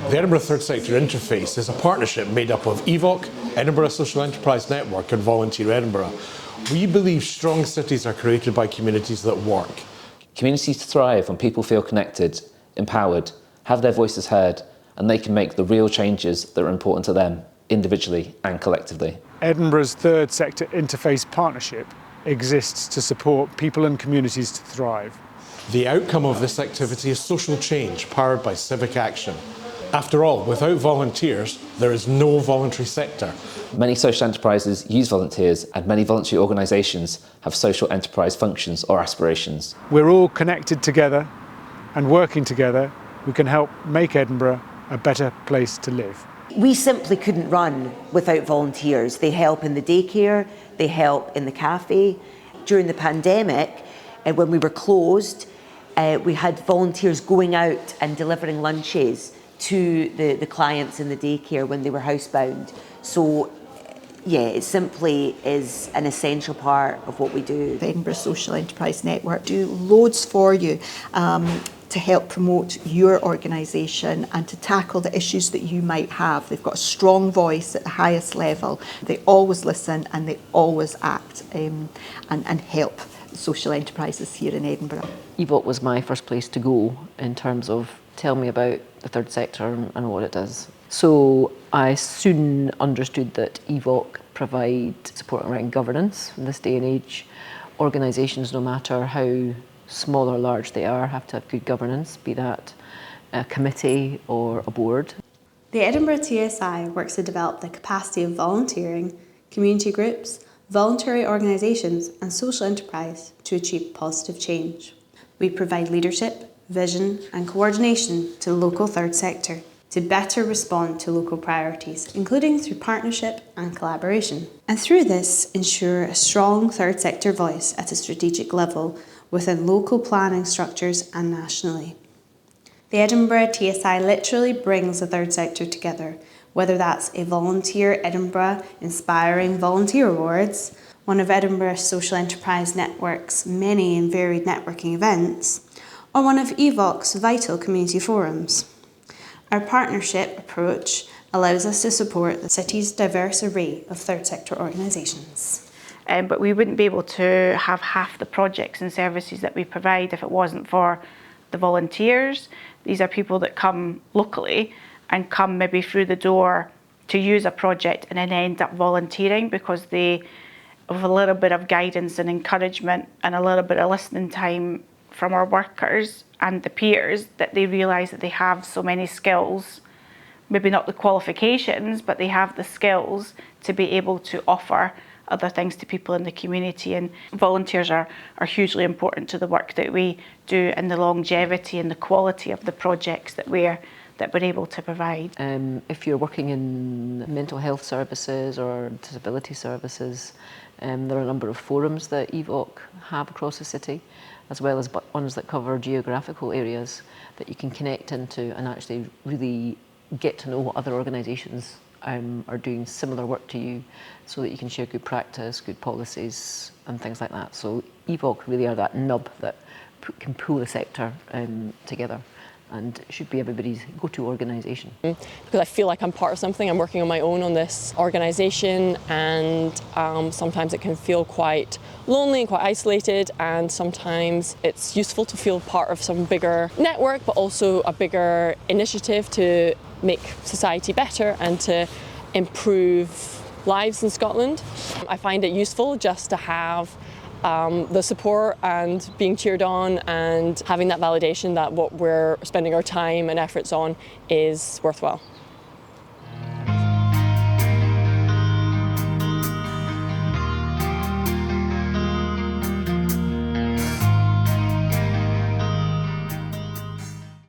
The Edinburgh Third Sector Interface is a partnership made up of EVOC, Edinburgh Social Enterprise Network and Voluntary Edinburgh. We believe strong cities are created by communities that work. Communities thrive when people feel connected, empowered, have their voices heard, and they can make the real changes that are important to them, individually and collectively. Edinburgh's Third Sector Interface Partnership exists to support people and communities to thrive. The outcome of this activity is social change powered by civic action. After all, without volunteers, there is no voluntary sector. Many social enterprises use volunteers, and many voluntary organisations have social enterprise functions or aspirations. We're all connected together, and working together, we can help make Edinburgh a better place to live. We simply couldn't run without volunteers. They help in the daycare, they help in the cafe. During the pandemic, when we were closed, we had volunteers going out and delivering lunches to the clients in the daycare when they were housebound. So yeah, it simply is an essential part of what we do. The Edinburgh Social Enterprise Network do loads for you to help promote your organisation and to tackle the issues that you might have. They've got a strong voice at the highest level. They always listen and they always act and help social enterprises here in Edinburgh. EVOC was my first place to go in terms of tell me about the third sector and what it does. So I soon understood that EVOC provide support around governance. In this day and age, organisations, no matter how small or large they are, have to have good governance, be that a committee or a board. The Edinburgh TSI works to develop the capacity of volunteering, community groups, voluntary organisations and social enterprise to achieve positive change. We provide leadership, vision and coordination to the local third sector to better respond to local priorities, including through partnership and collaboration. And through this, ensure a strong third sector voice at a strategic level within local planning structures and nationally. The Edinburgh TSI literally brings the third sector together, whether that's a Volunteer Edinburgh Inspiring Volunteer Awards, one of Edinburgh Social Enterprise Network's many and varied networking events, or one of EVOC's vital community forums. Our partnership approach allows us to support the city's diverse array of third sector organisations. But we wouldn't be able to have half the projects and services that we provide if it wasn't for the volunteers. These are people that come locally and come maybe through the door to use a project and then end up volunteering because they have a little bit of guidance and encouragement and a little bit of listening time from our workers and the peers that they realise that they have so many skills, maybe not the qualifications, but they have the skills to be able to offer other things to people in the community. And volunteers are hugely important to the work that we do and the longevity and the quality of the projects that we're able to provide. If you're working in mental health services or disability services, there are a number of forums that EVOC have across the city, as well as ones that cover geographical areas that you can connect into and actually really get to know what other organisations are doing similar work to you, so that you can share good practice, good policies and things like that. So EVOC really are that nub that can pull the sector together, and it should be everybody's go-to organisation. Because I feel like I'm part of something, I'm working on my own on this organisation, and sometimes it can feel quite lonely and quite isolated, and sometimes it's useful to feel part of some bigger network, but also a bigger initiative to make society better and to improve lives in Scotland. I find it useful just to have the support and being cheered on and having that validation that what we're spending our time and efforts on is worthwhile.